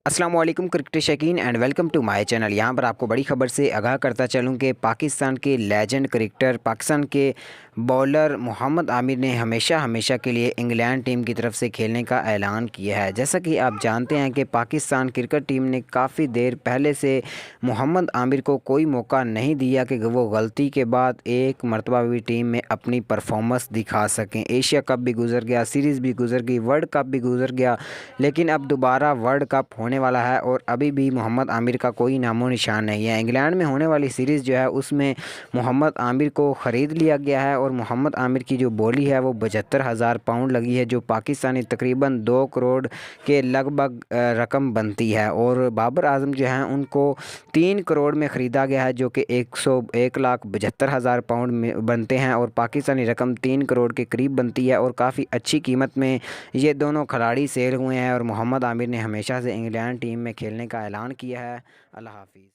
अस्सलाम वालेकुम क्रिकेट शौकीन and welcome to my channel. यहाँ पर आपको बड़ी खबर से आगाह करता चलूँ कि पाकिस्तान के लेजेंड क्रिकेटर, पाकिस्तान के बॉलर मोहम्मद आमिर ने हमेशा के लिए इंग्लैंड टीम की तरफ से खेलने का ऐलान किया है। जैसा कि आप जानते हैं कि पाकिस्तान क्रिकेट टीम ने काफ़ी देर पहले से मोहम्मद आमिर को कोई मौका नहीं दिया कि वो गलती के बाद एक मरतबा भी टीम में अपनी परफॉर्मेंस दिखा सकें। एशिया कप भी गुजर गया, सीरीज़ भी गुजर गई, वर्ल्ड कप भी गुजर गया, लेकिन अब दोबारा वर्ल्ड कप होने वाला है और अभी भी मोहम्मद आमिर का कोई नामो निशान नहीं है। इंग्लैंड में होने वाली सीरीज़ जो है उसमें मोहम्मद आमिर को ख़रीद लिया गया है और मोहम्मद आमिर की जो बोली है वो 75,000 पाउंड लगी है, जो पाकिस्तानी तकरीबन 2 करोड़ के लगभग रकम बनती है। और बाबर आजम जो हैं उनको 3 करोड़ में ख़रीदा गया है, जो कि 1,72,000 पाउंड में बनते हैं और पाकिस्तानी रकम 3 करोड़ के करीब बनती है। और काफ़ी अच्छी कीमत में ये दोनों खिलाड़ी सेल हुए हैं और मोहम्मद आमिर ने हमेशा से इंग्लैंड टीम में खेलने का ऐलान किया है। अल्लाह हाफिज़।